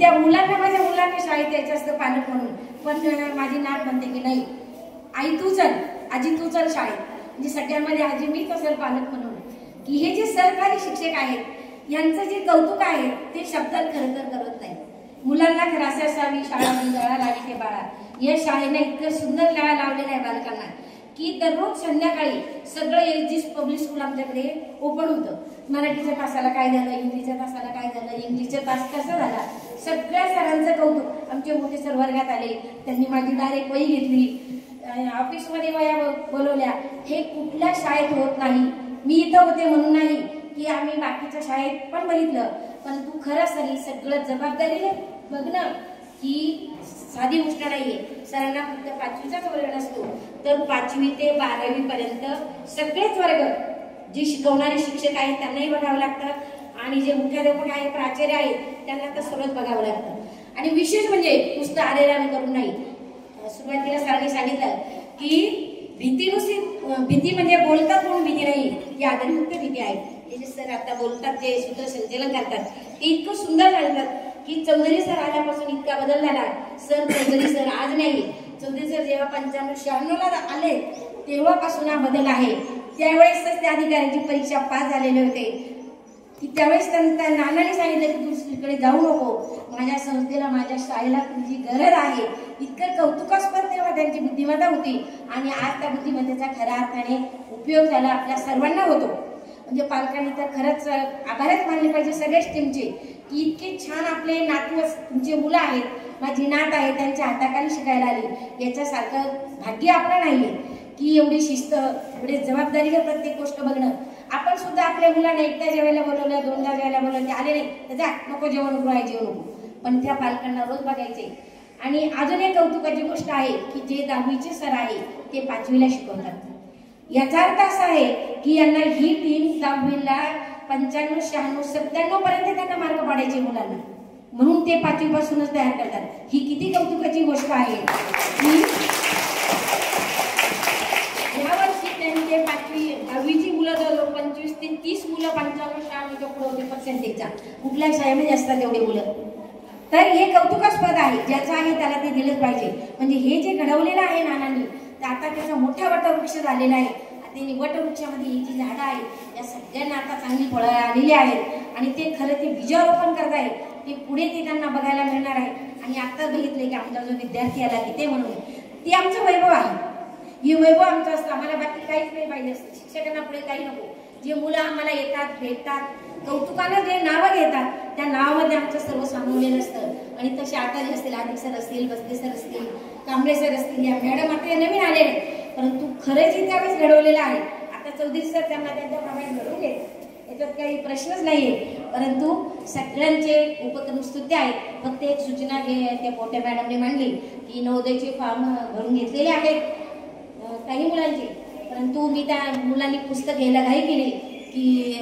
त्या मुलांना माझ्या मुलांना शाळेत यायचं असतं पालक म्हणून, पण माझी नात म्हणते की नाही आई तू चल, आजी तू चल शाळेत. म्हणजे सगळ्यांमध्ये आजी मीच असेल पालक म्हणून. की हे जे सरकारी शिक्षक आहेत यांचं जे कौतुक आहे ते शब्दात खरं तर करत नाही. मुलांना खरास असावी शाळा मंडळा लावी ते बाळा, या शाळेने इतकं सुंदर लळा लावलेला आहे बालकांना की दररोज संध्याकाळी सगळं एलजी पब्लिक स्कूल आमच्याकडे ओपन होतं. मराठीच्या तासाला काय झालं, हिंदीच्या तासाला काय झालं, इंग्लिशचा तास कसा झाला, सगळ्या सरांचं कौतुक. आमचे मोठे सर वर्गात आले, त्यांनी माझी डायरेक्ट वही घेतली, ऑफिसमध्ये वया बोलवल्या. हे कुठल्या शाळेत होत नाही. मी इथं होते म्हणून नाही की आम्ही बाकीच्या शाळेत पण बघितलं, पण तू खरं सरी सगळं जबाबदारीने बघणं ही साधी गोष्ट नाहीये. सरांना फक्त 5वीचाच वर्ग नसतो, तर 5वी ते 12वी पर्यंत सगळेच वर्ग जे शिकवणारे शिक्षक आहेत त्यांनाही बघावं लागतं आणि जे मुख्याध्यापक आहेत प्राचार्य आहेत त्यांना तर सगळंच बघावं लागतं. आणि विशेष म्हणजे नुसतं आरेरावी करून नाही. सुरुवातीला सरांनी सांगितलं की भीती म्हणजे बोलतात म्हणून भीती नाही, ही आदरयुक्त भीती आहे. हे जे सर आता बोलतात, जे सूत्रसंचलन करतात ते इतकं सुंदर सांगतात की चौधरी सर आल्यापासून इतका बदल झाला. सर चौधरी सर आज नाही, चौधरी सर जेव्हा 95-96ला आले तेव्हापासून हा बदल आहे. त्यावेळेसच त्या अधिकाऱ्यांची परीक्षा पास झालेले होते की त्यावेळेस त्यांना नानाने सांगितलं की तू दुसरीकडे जाऊ नको, माझ्या संस्थेला माझ्या शाळेला तुझी गरज आहे. इतकं कौतुकास्पद तेव्हा त्यांची बुद्धिमत्ता होती आणि आज त्या बुद्धिमत्तेचा खऱ्या अर्थाने उपयोग झाला आपल्या सर्वांना होतो. म्हणजे पालकांनी तर खरंच आभारच मानले पाहिजे सगळ्याच टीमचे की इतके छान आपले नातू तुमचे मुलं आहेत, माझी नात आहे त्यांच्या हाताखाली शिकायला आली. याच्यासारखं भाग्य आपलं नाहीये की एवढी शिस्त, एवढी जबाबदारीने प्रत्येक गोष्ट बघणं. आपण सुद्धा आपल्या मुलांना एकदा जेवायला बोलवलं, दोनदा जेवायला बोलवलं, ते आले नाही तर जा नको जेवण नको आहे जेवण नको, पण त्या पालकांना रोज बघायचे. आणि अजून एक कौतुकाची गोष्ट आहे की जे 10वीचे सर आहे ते 5वीला शिकवतात. याचा अर्थ असा आहे की यांना ही टीम 10वीला 95, 96, 97 पर्यंत त्यांना मार्क पाडायचे मुलांना, म्हणून ते 5वी पासूनच तयार करतात. ही किती कौतुकाची गोष्ट आहे की यावर्षी त्यांचे 5वी 10वीची मुलं जवळ 25 ते 30 मुलं 95 शाळेच्या पुढे होते पर्सेंटेजच्या. कुठल्या शाळेमध्ये असतात एवढे मुलं. तर हे कौतुकास्पद आहे, ज्याचं आहे त्याला ते दिलंच पाहिजे. म्हणजे हे जे घडवलेलं आहे नानांनी, तर आता त्याचा मोठा वटवृक्ष झालेला आहे. आणि वटवृक्षामध्ये ही जी झाडं आहेत या सगळ्यांना आता चांगली फळं आलेली आहेत आणि ते खरं ते बीजारोपण करत आहे. ते पुढे ते त्यांना बघायला मिळणार आहे. आणि आता बघितलंय की आमचा जो विद्यार्थी आला की ते म्हणून ते आमचं वैभव आहे. हे वैभव आमचं असतं, आम्हाला बाकी काहीच नाही पाहिजे असतं. शिक्षकांना पुढे काही नको. जे मुलं आम्हाला येतात, भेटतात, कौतुकानं जे नावं घेतात त्या नावामध्ये आमचं सर्व सामावलेलं असतं. आणि तसे आता जे असतील आदिक सर असतील, बसले सर असतील, कांबळे सर असतील, या मॅडम आता नवीन आले नाही, परंतु खरंच त्यावेळेस घडवलेलं आहे. आता चौधरी सर त्यांना त्यांच्याप्रमाणे घडवून घेत, याच्यात काही प्रश्नच नाहीये. परंतु सगळ्यांचे उपक्रम स्तुत्य आहेत. फक्त एक सूचना त्या पोटे मॅडमने मांडली की नवोदयचे फॉर्म भरून घेतलेले आहेत काही मुलांचे, परंतु मी त्या मुलांनी पुस्तक घ्यायला घाई केली की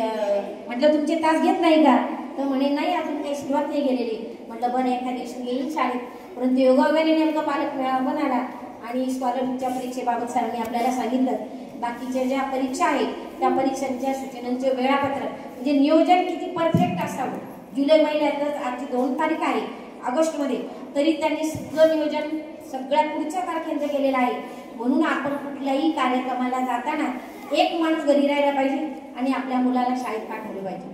म्हटलं तुमचे तास घेत नाही का, तर म्हणे नाही अजून काही सुरुवात नाही गेलेली. म्हटलं बरं एखाद्या दिवशी येईल शाळेत. परंतु योगायोगाने नेमका पालक मेळावा पण आला आणि स्कॉलरशिपच्या परीक्षेबाबत सरांनी आपल्याला सांगितलं. बाकीच्या ज्या परीक्षा आहेत त्या परीक्षांच्या सूचनांचे वेळापत्रक म्हणजे नियोजन किती परफेक्ट असावं. जुलै महिन्यातच आजची 2 तारीख आहे ऑगस्टमध्ये, तरी त्यांनी सगळं नियोजन सगळ्या पुढच्या तारखेचं केलेलं आहे. म्हणून आपण कुठल्याही कार्यक्रमाला जाताना एक माणूस घरी राहायला पाहिजे आणि आपल्या मुलाला शाळेत पाठवले पाहिजे.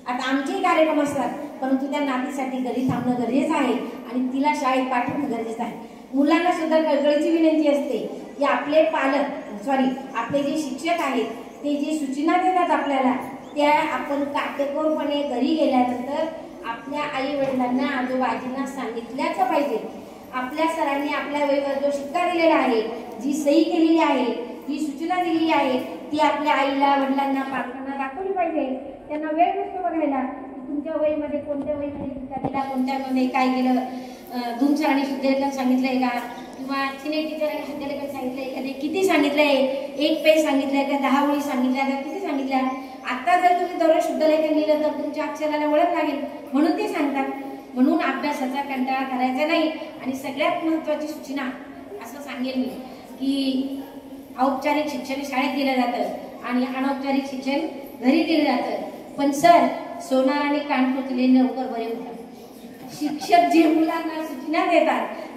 आता आमचेही कार्यक्रम असतात, परंतु त्या नातीसाठी घरी थांबणं गरजेचं आहे आणि तिला शाळेत पाठवणं गरजेचं आहे. मुलांना सुद्धा कळकळीची विनंती असते की आपले आपले जे शिक्षक आहेत ते जे सूचना देतात आपल्याला त्या आपण काटेकोरपणे घरी गेल्यानंतर आपल्या आई वडिलांना आजोबाजींना सांगितल्याच पाहिजे. आपल्या सरांनी आपल्या वहीवर जो शिक्का दिलेला आहे, जी सही केलेली आहे, जी सूचना दिलेली आहे ती आपल्या आईला वडिलांना पालकांना दाखवली पाहिजे. त्यांना वेळ नसतो बघायला तुमच्या वहीमध्ये कोणत्या वहीमध्ये शिक्का दिला, कोणत्यामध्ये काय केलं. धूम सरांनी शुद्धलेखन सांगितलंय का किंवा सिने टीचरांनी शुद्धलेखन सांगितलंय का, ते किती सांगितलंय, 1 पेज सांगितलंय का, 10 ओळी सांगितल्या का, किती सांगितल्या. आता जर तुम्ही दररोज शुद्धलेखन लिहिलं तर तुमच्या अक्षराला वळण लागेल, म्हणून ते सांगतात. म्हणून अभ्यासाचा कंटाळा करायचा नाही. आणि सगळ्यात महत्त्वाची सूचना असं सांगेल मी की औपचारिक शिक्षण शाळेत दिलं जातं आणि अनौपचारिक शिक्षण घरी दिलं जातं. पण सर सोनार आणि कानपूर लवकर बरे होतात. शिक्षक जे मुलांना सूचना देतात